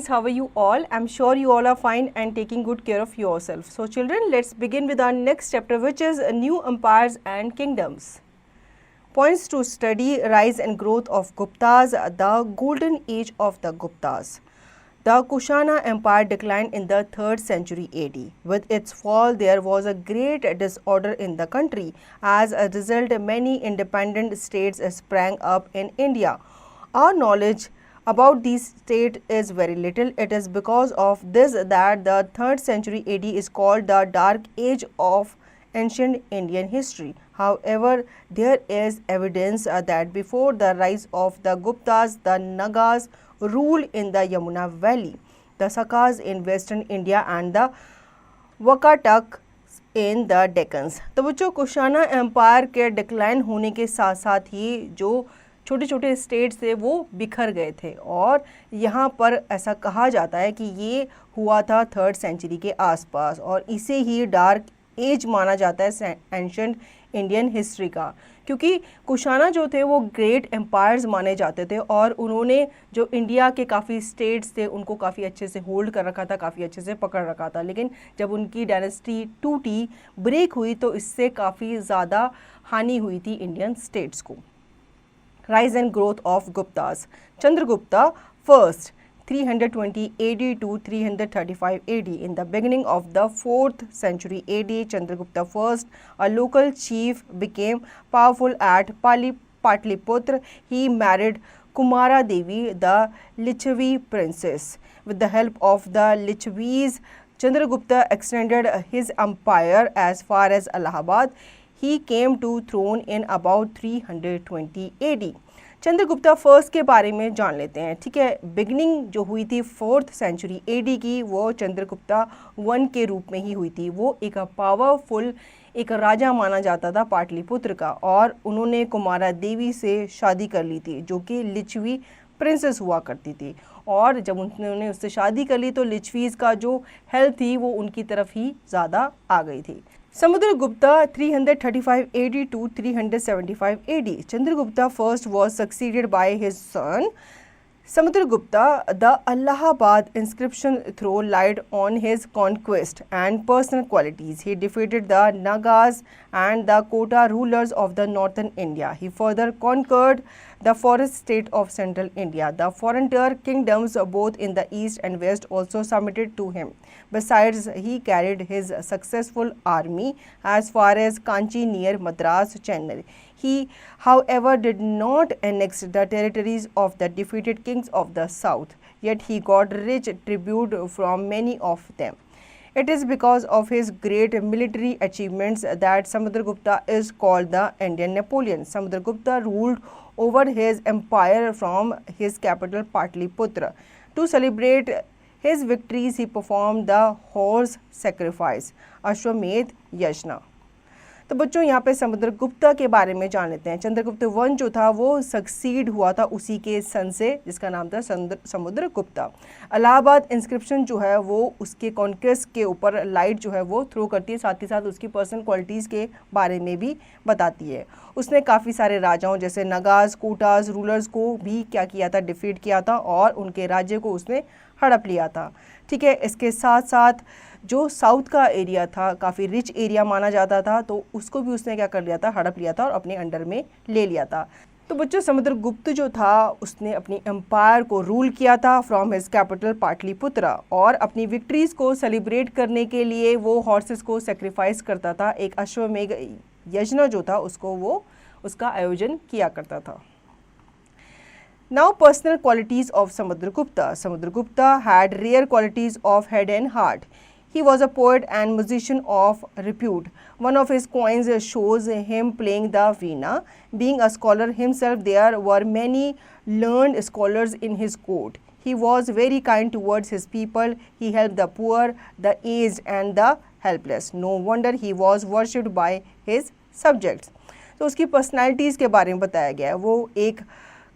students, how are you all? I'm sure you all are fine and taking good care of yourself. So children, let's begin with our next chapter, which is New Empires and Kingdoms. Points to study: rise and growth of Guptas, the golden age of the Guptas. The Kushana Empire declined in the 3rd century AD. With its fall, there was a great disorder in the country. As a result, many independent states sprang up in India. Our knowledge about these states is very little. It is because of this that the 3rd century AD is called the Dark Age of ancient Indian history. However, there is evidence that before the rise of the Guptas, the Nagas ruled in the Yamuna Valley, the Sakas in western India and the Wakatak in the Deccans. तो बच्चों, Kushana empire के decline होने के साथ साथ ही जो छोटे छोटे स्टेट्स थे वो बिखर गए थे और यहाँ पर ऐसा कहा जाता है कि ये हुआ था 3rd सेंचुरी के आसपास और इसे ही डार्क एज माना जाता है एंशंट इंडियन हिस्ट्री का, क्योंकि कुशाना जो थे वो ग्रेट एम्पायर्स माने जाते थे और उन्होंने जो इंडिया के काफ़ी स्टेट्स थे उनको काफ़ी अच्छे से होल्ड कर रखा था, काफ़ी अच्छे से पकड़ रखा था। लेकिन जब उनकी डायनेस्टी टूटी, ब्रेक हुई, तो इससे काफ़ी ज़्यादा हानि हुई थी इंडियन स्टेट्स को। Rise and growth of Guptas. Chandragupta first, 320 AD to 335 AD. In the beginning of the 4th century AD, Chandragupta I, a local chief, became powerful at Patliputra. He married Kumara Devi, the Lichavi princess. With the help of the Lichavis, Chandragupta extended his empire as far as Allahabad. He came to throne in about 320 AD. Chandragupta first के बारे में जान लेते हैं। ठीक है, beginning जो हुई थी 4th सेंचुरी एडी की, वो चंद्रगुप्ता 1 के रूप में ही हुई थी। वो एक पावरफुल एक राजा माना जाता था पाटलिपुत्र का और उन्होंने कुमारा देवी से शादी कर ली थी जो कि लिच्छवी प्रिंसेस हुआ करती थी। और जब उन्होंने उससे शादी कर ली तो लिच्छवीज का जो हेल्थ थी वो उनकी तरफ ही ज़्यादा आ गई थी। Samudragupta 335 AD to 375 AD. Chandragupta first was succeeded by his son Samudragupta. The Allahabad inscription through light on his conquest and personal qualities. He defeated the Nagas and the Kota rulers of the northern India. He further conquered the forest state of central India. The frontier kingdoms both in the east and west also submitted to him. Besides, he carried his successful army as far as Kanchi near Madras, Chennai. He, however, did not annex the territories of the defeated kings of the south, yet he got rich tribute from many of them. It is because of his great military achievements that Samudragupta is called the Indian Napoleon. Samudragupta ruled over his empire from his capital Patliputra. To celebrate his victories, he performed the horse sacrifice, Ashwamedh Yajna. तो बच्चों, यहाँ पे समुद्रगुप्ता के बारे में जान लेते हैं। चंद्रगुप्त 1 जो था वो सक्सीड हुआ था उसी के सन से जिसका नाम था समुद्रगुप्ता। इलाहाबाद इंस्क्रिप्शन जो है वो उसके कॉन्क्वेस्ट के ऊपर लाइट जो है वो थ्रो करती है, साथ ही साथ उसकी पर्सनल क्वालिटीज़ के बारे में भी बताती है। उसने काफ़ी सारे राजाओं जैसे नगास, कोटास, रूलर्स को भी क्या किया था, डिफीट किया था और उनके राज्य को उसने हड़प लिया था। ठीक है, इसके साथ साथ जो साउथ का एरिया था काफ़ी रिच एरिया माना जाता था, तो उसको भी उसने क्या कर लिया था, हड़प लिया था और अपने अंडर में ले लिया था। तो बच्चों, समुद्रगुप्त जो था उसने अपनी एम्पायर को रूल किया था फ्रॉम हिज कैपिटल पाटलिपुत्रा और अपनी विक्ट्रीज़ को सेलिब्रेट करने के लिए वो हॉर्सेस को सेक्रीफाइस करता था। एक अश्वमेघ यज्ञ जो था उसको वो उसका आयोजन किया करता था। Now, personal qualities of Samudragupta. Samudragupta had rare qualities of head and heart. He was a poet and musician of repute. One of his coins shows him playing the veena. Being a scholar himself, there were many learned scholars in his court. He was very kind towards his people. He helped the poor, the aged and the helpless. No wonder he was worshipped by his subjects. तो उसकी personalities के बारे में बताया गया है। वो एक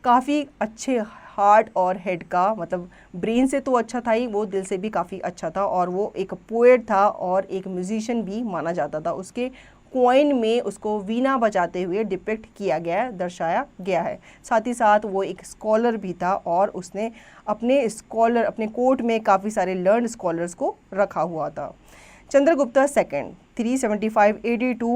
काफ़ी अच्छे हार्ट और हेड का, मतलब ब्रेन से तो अच्छा था ही, वो दिल से भी काफ़ी अच्छा था और वो एक पोएट था और एक म्यूजिशियन भी माना जाता था। उसके कॉइन में उसको वीणा बजाते हुए डिपिक्ट किया गया है, दर्शाया गया है। साथ ही साथ वो एक स्कॉलर भी था और उसने अपने कोर्ट में काफ़ी सारे लर्नड स्कॉलर्स को रखा हुआ था। Chandragupta second 375 AD to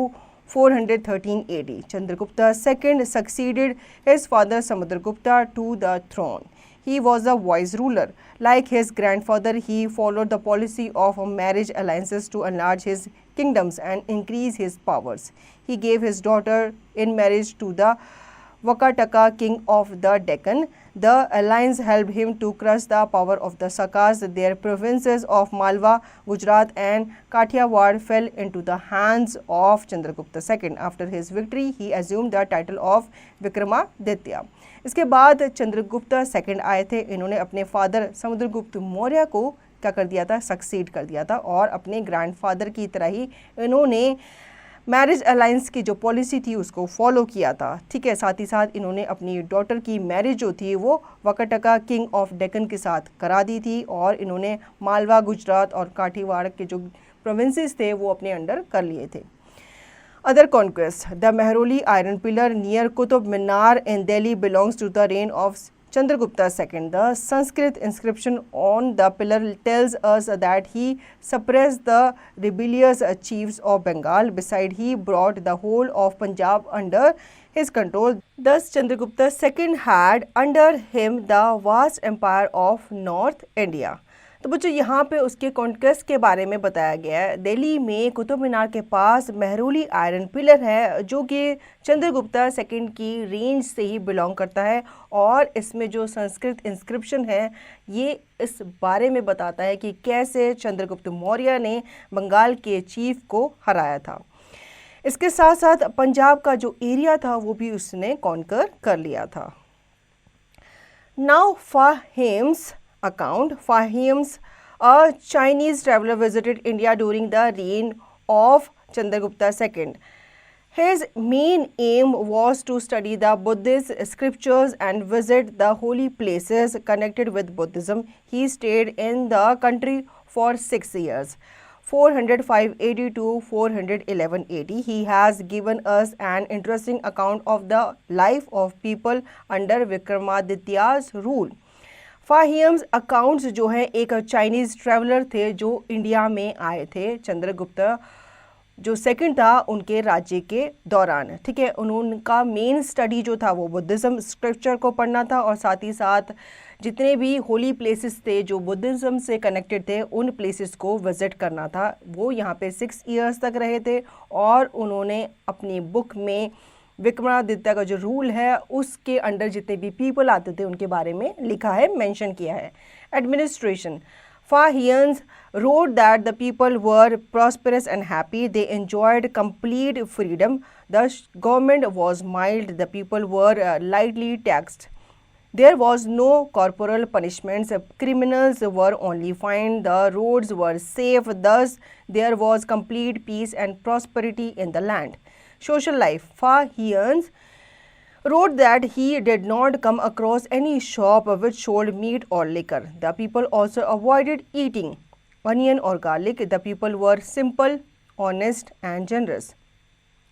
413 AD. Chandragupta II succeeded his father Samudragupta to the throne. He was a wise ruler. Like his grandfather, he followed the policy of marriage alliances to enlarge his kingdoms and increase his powers. He gave his daughter in marriage to the Vakataka king of the Deccan. The alliance helped him to crush the power of the Sakas. Their provinces of Malwa, Gujarat and Kathiawar fell into the hands of Chandragupta II. After his victory, he assumed the title of Vikramaditya. इसके बाद Chandragupta second आए थे। इन्होंने अपने father Samudragupta Maurya को क्या कर दिया था, सक्सीड कर दिया था और अपने ग्रैंडफादर की तरह ही इन्होंने मैरिज अलायंस की जो पॉलिसी थी उसको फॉलो किया था। ठीक है, साथ ही साथ इन्होंने अपनी डॉटर की मैरिज जो थी वो वकटका किंग ऑफ डेक्कन के साथ करा दी थी और इन्होंने मालवा, गुजरात और काठीवाड़ के जो प्रोविंसेस थे वो अपने अंडर कर लिए थे। Other conquests. The Mehrauli Iron Pillar near Qutub Minar in Delhi belongs to the reign of Chandragupta II. The Sanskrit inscription on the pillar tells us that he suppressed the rebellious chiefs of Bengal. Besides, he brought the whole of Punjab under his control. Thus, Chandragupta II had under him the vast empire of North India. तो बच्चों यहाँ पे उसके conquest के बारे में बताया गया है। दिल्ली में कुतुब मीनार के पास मेहरौली आयरन पिलर है जो कि चंद्रगुप्ता सेकंड की रेंज से ही बिलोंग करता है और इसमें जो संस्कृत इंस्क्रिप्शन है ये इस बारे में बताता है कि कैसे चंद्रगुप्त मौर्य ने बंगाल के चीफ को हराया था। इसके साथ साथ पंजाब का जो एरिया था वो भी उसने कॉन्कर कर लिया था। Now Fahim's account. Fahims, a Chinese traveler, visited India during the reign of Chandragupta II. His main aim was to study the Buddhist scriptures and visit the holy places connected with Buddhism. He stayed in the country for 6 years. 405 AD to 411 AD. He has given us an interesting account of the life of people under Vikramaditya's rule. Fahim's accounts जो है एक Chinese traveller थे जो India में आए थे चंद्रगुप्त जो second था उनके राज्य के दौरान। ठीक है, उनका मेन स्टडी जो था वो बुद्धिज़्म स्क्रिप्चर को पढ़ना था और साथ ही साथ जितने भी होली प्लेसेस थे जो बुद्धिज़्म से कनेक्टेड थे उन प्लेसेस को विज़िट करना था। वो यहाँ पे 6 इयर्स तक रहे थे और उन्होंने अपनी बुक में विक्रमादित्य का जो रूल है उसके अंडर जितने भी पीपल आते थे उनके बारे में लिखा है, मेंशन किया है। Administration. Fahians wrote that the people were prosperous and happy. They enjoyed complete freedom. The government was mild. The people were lightly taxed. There was no corporal punishments. Criminals were only fined. The roads were safe. Thus, there was complete peace and prosperity in the land. Social life. Fahians wrote that he did not come across any shop which sold meat or liquor. The people also avoided eating onion or garlic. The people were simple, honest and generous.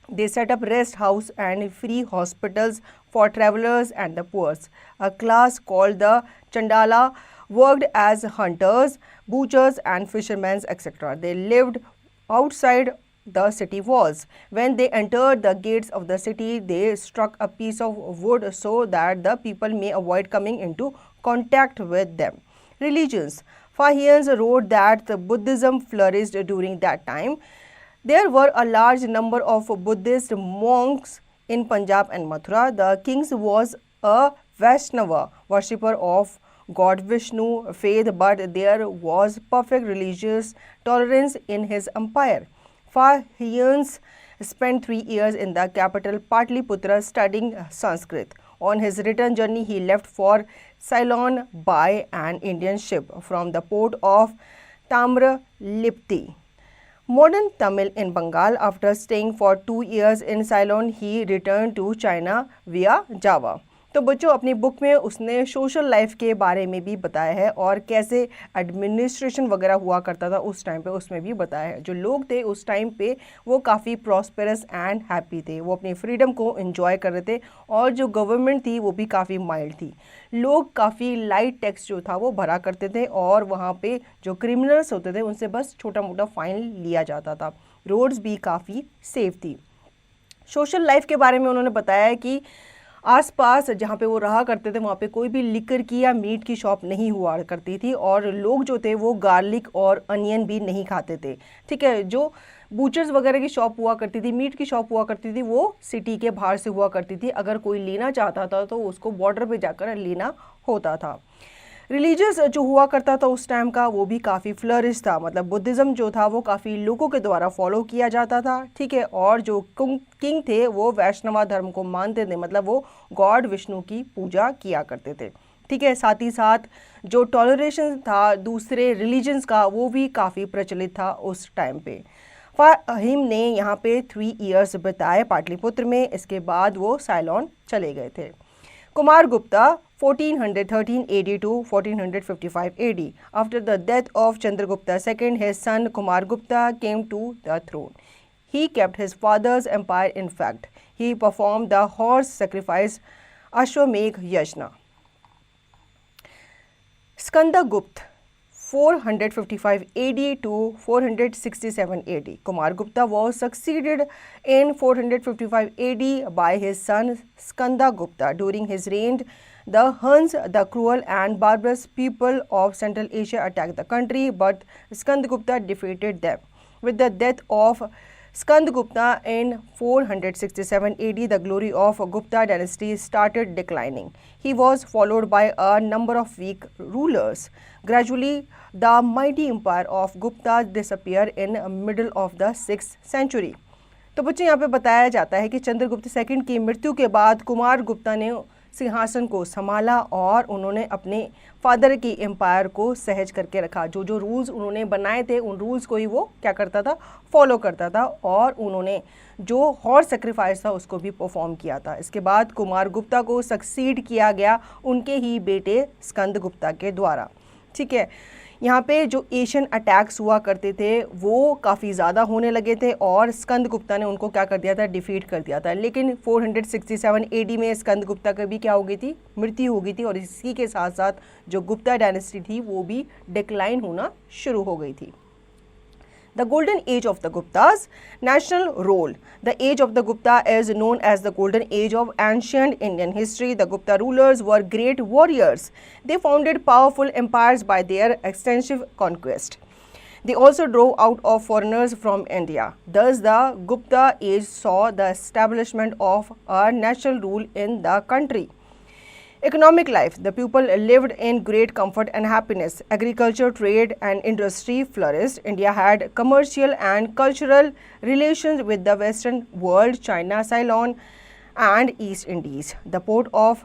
They set up rest house and free hospitals for travelers and the poor. A class called the Chandala worked as hunters, butchers and fishermen, etc. They lived outside the city walls. When they entered the gates of the city, they struck a piece of wood so that the people may avoid coming into contact with them. Religions. Fahians wrote that Buddhism flourished during that time. There were a large number of Buddhist monks in Punjab and Mathura. The king was a Vaishnava worshipper of God Vishnu faith, but there was perfect religious tolerance in his empire. Fahians spent 3 years in the capital Patliputra studying Sanskrit. On his return journey, he left for Ceylon by an Indian ship from the port of Tamralipti. Modern Tamil in Bengal. After staying for 2 years in Ceylon, he returned to China via Java. तो बच्चों अपनी book में उसने social life के बारे में भी बताया है और कैसे एडमिनिस्ट्रेशन वगैरह हुआ करता था उस टाइम पे, उसमें भी बताया है। जो लोग थे उस टाइम पे वो काफ़ी प्रॉस्पेरस एंड हैप्पी थे, वो अपनी फ्रीडम को एंजॉय कर रहे थे और जो गवर्नमेंट थी वो भी काफ़ी माइल्ड थी। लोग काफ़ी लाइट टैक्स जो था वो भरा करते थे और वहाँ पे जो क्रिमिनल्स होते थे उनसे बस छोटा मोटा फाइन लिया जाता था। रोड्स भी काफ़ी सेफ थी। सोशल लाइफ के बारे में उन्होंने बताया कि आसपास जहाँ पे वो रहा करते थे वहाँ पे कोई भी लिकर की या मीट की शॉप नहीं हुआ करती थी और लोग जो थे वो गार्लिक और अनियन भी नहीं खाते थे। ठीक है, जो बूचर्स वगैरह की शॉप हुआ करती थी, मीट की शॉप हुआ करती थी, वो सिटी के बाहर से हुआ करती थी। अगर कोई लेना चाहता था तो उसको बॉर्डर पे जाकर लेना होता था। रिलीजियस जो हुआ करता था उस टाइम का वो भी काफ़ी फ्लरिश था, मतलब बुद्धिज़्म जो था वो काफ़ी लोगों के द्वारा फॉलो किया जाता था। ठीक है, और जो किंग थे वो वैष्णवा धर्म को मानते थे, मतलब वो गॉड विष्णु की पूजा किया करते थे। ठीक है, साथ ही साथ जो टॉलरेशन था दूसरे रिलीजन्स का वो भी काफ़ी प्रचलित था उस टाइम पे। फाहिम ने यहाँ पे 3 ईयर्स बिताए पाटलिपुत्र में, इसके बाद वो साइलोन चले गए थे। Kumar Gupta 1413 AD to 1455 AD. After the death of Chandragupta II, his son Kumar Gupta came to the throne. He kept his father's empire intact. He performed the horse sacrifice Ashwamedh Yajna. Skandagupta 455 AD to 467 AD. Kumar Gupta was succeeded in 455 AD by his son Skandagupta. During his reign, the Huns, the cruel and barbarous people of Central Asia, attacked the country, but Skandagupta defeated them. With the death of Skandagupta in 467 AD, the glory of Gupta dynasty started declining. He was followed by a number of weak rulers. Gradually, the mighty empire of Gupta disappeared in the middle of the 6th century. तो बच्चों यहाँ पे बताया जाता है कि Chandragupta second की मृत्यु के बाद कुमार गुप्ता ने सिंहासन को संभाला और उन्होंने अपने फादर की एम्पायर को सहज करके रखा। जो जो रूल्स उन्होंने बनाए थे उन रूल्स को ही वो क्या करता था, फॉलो करता था, और उन्होंने जो हॉर्स सेक्रीफाइस था उसको भी परफॉर्म किया था। इसके बाद कुमार गुप्ता को सक्सीड किया गया उनके ही बेटे स्कंद गुप्ता के द्वारा। ठीक है, यहाँ पे जो एशियन अटैक्स हुआ करते थे वो काफ़ी ज़्यादा होने लगे थे और स्कंद गुप्ता ने उनको क्या कर दिया था, डिफीट कर दिया था। लेकिन 467 AD में स्कंद गुप्ता की भी क्या हो गई थी, मृत्यु हो गई थी, और इसी के साथ साथ जो गुप्ता डायनेस्टी थी वो भी डिक्लाइन होना शुरू हो गई थी। The golden age of the Guptas. National role. The age of the Gupta is known as the golden age of ancient Indian history. The Gupta rulers were great warriors. They founded powerful empires by their extensive conquest. They also drove out of foreigners from India. Thus, the Gupta age saw the establishment of a national rule in the country. Economic life. The people lived in great comfort and happiness. Agriculture, trade and industry flourished. India had commercial and cultural relations with the Western world, China, Ceylon and East Indies. The port of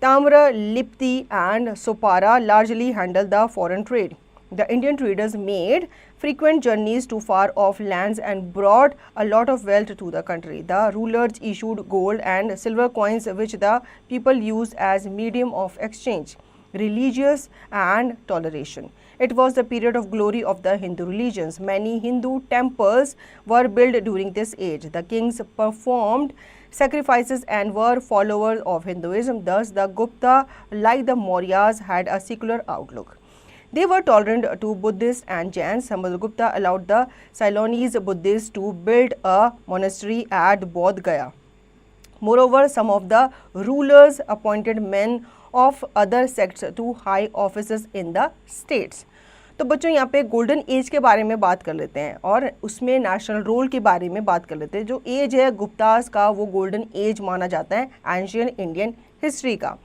Tamra, Lipti and Sopara largely handled the foreign trade. The Indian traders made frequent journeys to far-off lands and brought a lot of wealth to the country. The rulers issued gold and silver coins which the people used as medium of exchange, religious and toleration. It was the period of glory of the Hindu religions. Many Hindu temples were built during this age. The kings performed sacrifices and were followers of Hinduism. Thus, the Gupta, like the Mauryas, had a secular outlook. They were tolerant to Buddhists and Jains. Samudragupta allowed the Ceylonese Buddhists to build a monastery at Bodh Gaya. Moreover, some of the rulers appointed men of other sects to high offices in the states. तो बच्चों यहाँ पे golden age के बारे में बात कर लेते हैं और उसमें नेशनल रोल के बारे में बात कर लेते हैं। जो एज है गुप्तास का वो गोल्डन एज माना जाता है एंशियंट इंडियन हिस्ट्री का।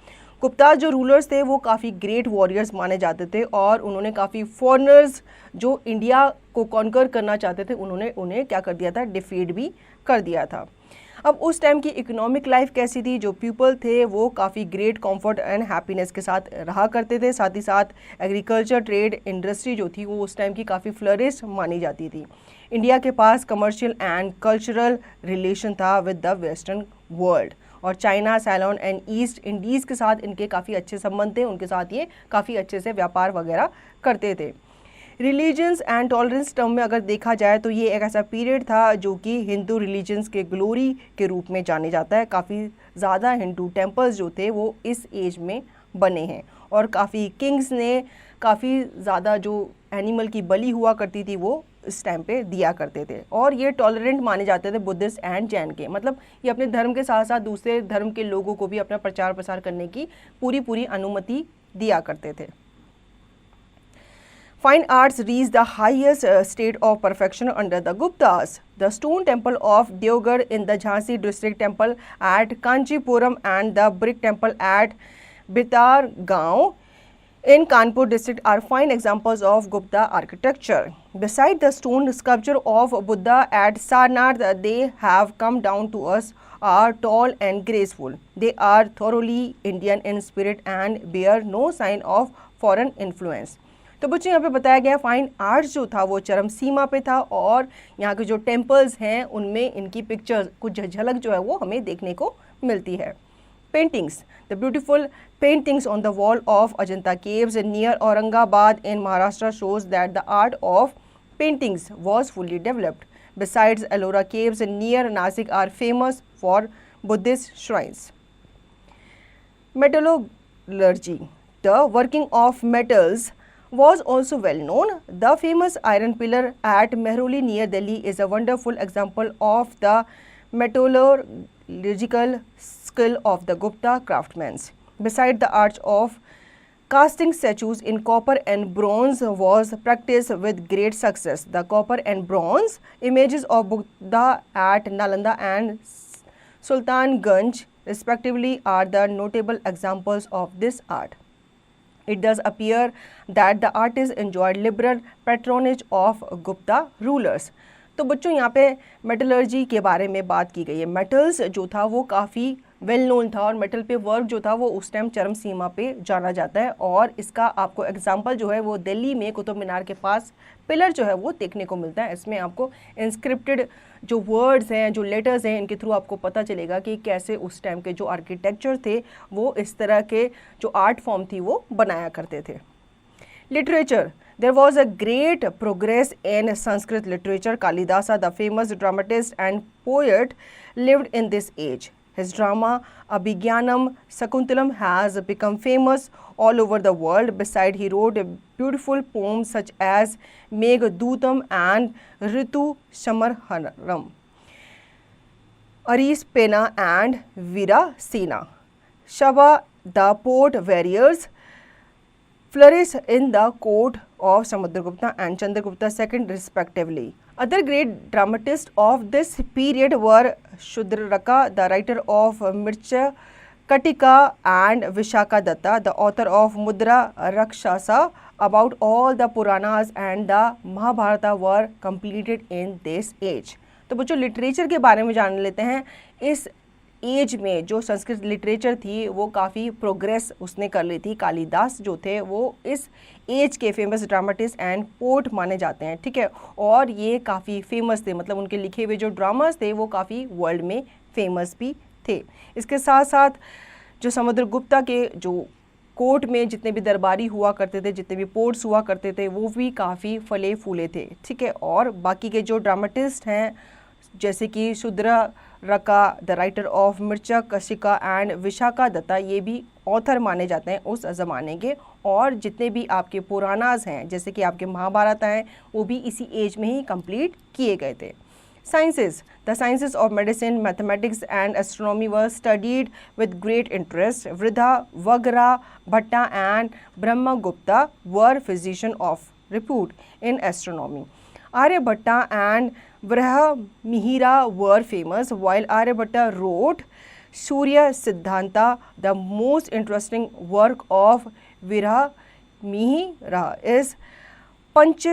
गुप्ता जो रूलर्स थे वो काफ़ी ग्रेट वॉरियर्स माने जाते थे और उन्होंने काफ़ी फॉरेनर्स जो इंडिया को कॉन्कर करना चाहते थे उन्होंने उन्हें क्या कर दिया था, डिफीट भी कर दिया था। अब उस टाइम की इकोनॉमिक लाइफ कैसी थी, जो पीपल थे वो काफ़ी ग्रेट कंफर्ट एंड हैप्पीनेस के साथ रहा करते थे। साथ ही साथ एग्रीकल्चर, ट्रेड, इंडस्ट्री जो थी वो उस टाइम की काफ़ी फ्लरिश मानी जाती थी। इंडिया के पास कमर्शियल एंड कल्चरल रिलेशन था विद द वेस्टर्न वर्ल्ड और China, salon and east Indies के साथ इनके काफ़ी अच्छे संबंध थे, उनके साथ ये काफ़ी अच्छे से व्यापार वगैरह करते थे। रिलीजन्स एंड टॉलरेंस टर्म में अगर देखा जाए तो ये एक ऐसा पीरियड था जो कि हिंदू रिलीजन्स के ग्लोरी के रूप में जाने जाता है। काफ़ी ज़्यादा हिंदू टेम्पल्स जो थे वो इस एज में बने हैं और काफ़ी किंग्स ने काफ़ी ज़्यादा जो एनिमल की बलि हुआ करती थी वो इस टाइम पे दिया करते थे। और ये टॉलरेंट माने जाते थे बुद्धिस्ट एंड जैन के, मतलब ये अपने धर्म के साथ साथ दूसरे धर्म के लोगों को भी अपना प्रचार प्रसार करने की पूरी अनुमति दिया करते थे। Fine arts reached the highest state of perfection under the Guptas. The stone temple of Deoghar in the Jhansi district, temple at Kanchipuram and the brick temple at Bitar Gaon in Kanpur district are fine examples of Gupta architecture. Beside the stone sculpture of Buddha at Sarnath, they have come down to us are tall and graceful. They are thoroughly Indian in spirit and bear no sign of foreign influence. तो बच्चों यहाँ पे बताया गया fine arts जो था वो चरम सीमा पे था और यहाँ के जो टेम्पल्स हैं उनमें इनकी पिक्चर्स कुछ झलक जो है वो हमें देखने को मिलती है। Paintings, the beautiful paintings on the wall of Ajanta caves near Aurangabad in Maharashtra shows that the art of paintings was fully developed. Besides Ellora caves near Nashik are famous for Buddhist shrines. Metallurgy, the working of metals, was also well known. The famous iron pillar at Mehroli near Delhi is a wonderful example of the metallurgical skill of the Gupta craftsmen. Beside the art of casting statues in copper and bronze was practiced with great success. The copper and bronze images of Buddha at Nalanda and Sultanganj respectively are the notable examples of this art. It does appear that the artist enjoyed liberal patronage of Gupta rulers. तो बच्चों यहाँ पे metallurgy के बारे में बात की गई है। मेटल्स जो था वो काफ़ी वेल नोन था और मेटल पे वर्क जो था वो उस टाइम चरम सीमा पे जाना जाता है और इसका आपको एग्जांपल जो है वो दिल्ली में कुतुब मीनार के पास पिलर जो है वो देखने को मिलता है। इसमें आपको इंस्क्रिप्टेड जो वर्ड्स हैं, जो लेटर्स हैं, इनके थ्रू आपको पता चलेगा कि कैसे उस टाइम के जो आर्किटेक्चर थे वो इस तरह के जो आर्ट फॉर्म थी वो बनाया करते थे। Literature, there was a great progress in Sanskrit literature. Kalidasa, the famous dramatist and poet, lived in this age. His drama Abhigyanam Sakuntalam has become famous all over the world. Besides, he wrote beautiful poems such as Meghdootam and Ritu Samarharam, Aris Pena and Veera Sena. Shaba, the poet warriors, flourished in the court of Samudragupta and Chandragupta II respectively. Other great dramatists of this period were Shudraka, the writer of Mircha Katika, and Vishaka Datta, the author of Mudra Rakshasa. About all the Puranas and the Mahabharata were completed in this age. तो बच्चों literature के बारे में जान लेते हैं। इस as में जो संस्कृत लिटरेचर थी वो काफ़ी प्रोग्रेस उसने कर ली थी। कालिदास जो थे वो इस एज के फेमस ड्रामाटिस्ट एंड पोट माने जाते हैं, ठीक है, और ये काफ़ी फेमस थे, मतलब उनके लिखे हुए जो ड्रामास थे वो काफ़ी वर्ल्ड में फेमस भी थे। इसके साथ साथ जो समुद्रगुप्ता के जो कोर्ट में जितने भी दरबारी हुआ करते थे, जितने भी पोर्ट्स हुआ करते थे, वो भी काफ़ी फले फूले थे, ठीक है। और बाकी के जो ड्रामाटिस्ट हैं जैसे कि शूद्र रका, द राइटर ऑफ मिर्चा कशिका एंड विशाखा दत्ता, ये भी ऑथर माने जाते हैं उस ज़माने के। और जितने भी आपके पुरानाज हैं जैसे कि आपके महाभारत हैं वो भी इसी एज में ही कंप्लीट किए गए थे। Sciences, the sciences of medicine, mathematics and astronomy were studied with great interest. Vridha, Vagra, Bhatta and Brahmagupta were physicians of repute in astronomy. Aryabhatta and Brahmihira were famous. While Aryabhatta wrote Surya Siddhanta, the most interesting work of Brahmihira is Panch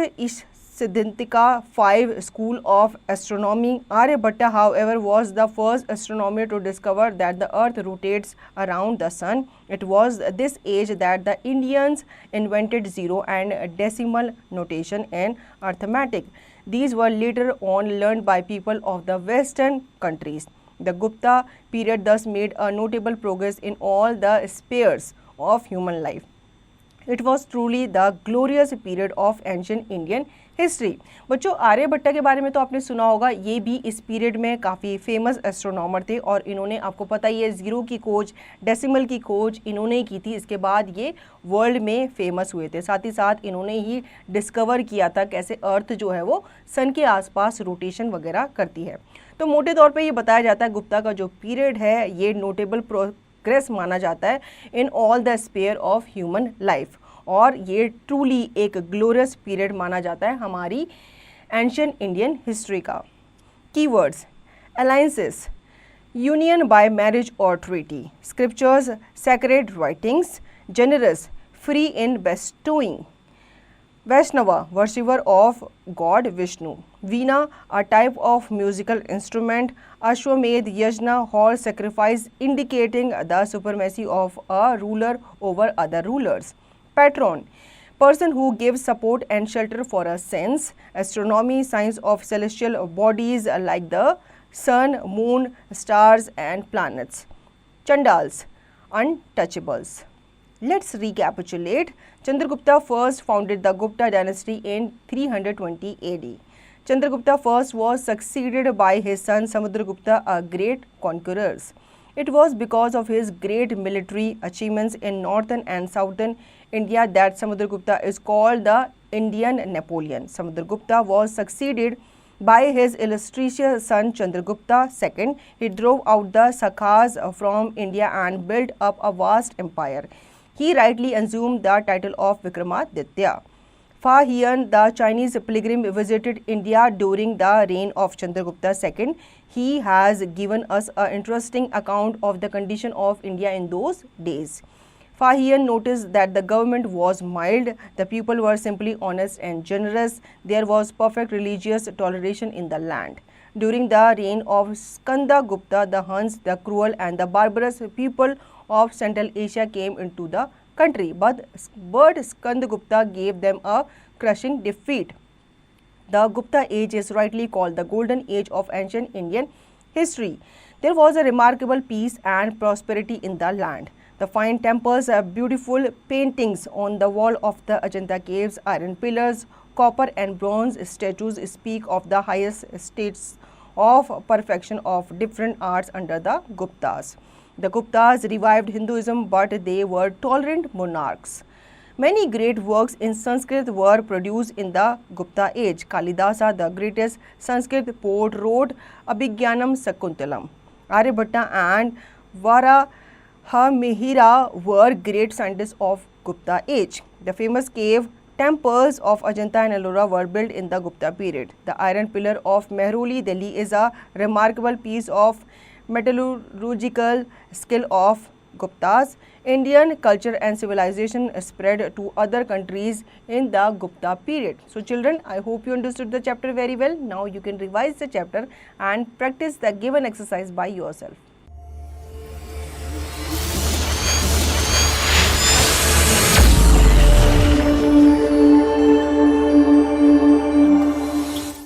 Siddhantika 5 School of Astronomy. Aryabhatta, however, was the first astronomer to discover that the earth rotates around the sun. It was this age that the Indians invented zero and decimal notation in arithmetic. These were later on learned by people of the western countries. The Gupta period thus made a notable progress in all the spheres of human life. It was truly the glorious period of ancient Indian history. बच्चों, आर्यभट्ट के बारे में तो आपने सुना होगा, ये भी इस पीरियड में काफ़ी फेमस एस्ट्रोनॉमर थे और इन्होंने, आपको पता ही है, ज़ीरो की खोज, डेसिमल की खोज इन्होंने ही की थी। इसके बाद ये वर्ल्ड में फेमस हुए थे। साथ ही साथ इन्होंने ही डिस्कवर किया था कैसे अर्थ जो है वो सन के आसपास रोटेशन वगैरह करती है। तो मोटे तौर पे ये बताया जाता है गुप्ता का जो पीरियड है ये नोटेबल प्रोग्रेस माना जाता है in all the sphere of human life, और ये ट्रूली एक ग्लोरियस पीरियड माना जाता है हमारी एंशियंट इंडियन हिस्ट्री का। Keywords: alliances, union by marriage और treaty, scriptures, sacred writings, generous, free in bestowing, Vaishnava, worshipper of god Vishnu, veena, a type of musical instrument, Ashwamedha yagya, horse sacrifice indicating the supremacy of a ruler over other rulers, patron, person who gives support and shelter for a sense, astronomy, science of celestial bodies like the sun, moon, stars and planets, chandals, untouchables. Let's recapitulate. Chandragupta first founded the Gupta dynasty in 320 AD. Chandragupta first was succeeded by his son Samudragupta, a great conquerors. It was because of his great military achievements in northern and southern India that Samudragupta is called the Indian Napoleon. Samudragupta was succeeded by his illustrious son Chandragupta II. He drove out the Sakas from India and built up a vast empire. He rightly assumed the title of Vikramaditya. Fa Hian, the Chinese pilgrim, visited India during the reign of Chandragupta II. He has given us an interesting account of the condition of India in those days. Fa Hian noticed that the government was mild, the people were simply honest and generous, there was perfect religious toleration in the land. During the reign of Skanda Gupta, the Huns, the cruel and the barbarous people of Central Asia came into the country, but Skandagupta gave them a crushing defeat. The Gupta age is rightly called the golden age of ancient Indian history. There was a remarkable peace and prosperity in the land. The fine temples, beautiful paintings on the wall of the Ajanta caves, iron pillars, copper and bronze statues speak of the highest states of perfection of different arts under the Guptas. The Guptas revived Hinduism, but they were tolerant monarchs. Many great works in Sanskrit were produced in the Gupta age. Kalidasa, the greatest Sanskrit poet, wrote Abhigyanam Sakuntalam. Aryabhatta and Varahamihira were great scientists of Gupta age. The famous cave temples of Ajanta and Ellora were built in the Gupta period. The iron pillar of Mehroli, Delhi is a remarkable piece of metallurgical skill of Guptas. Indian culture and civilization spread to other countries in the Gupta period. So children, I hope you understood the chapter very well. Now you can revise the chapter and practice the given exercise by yourself.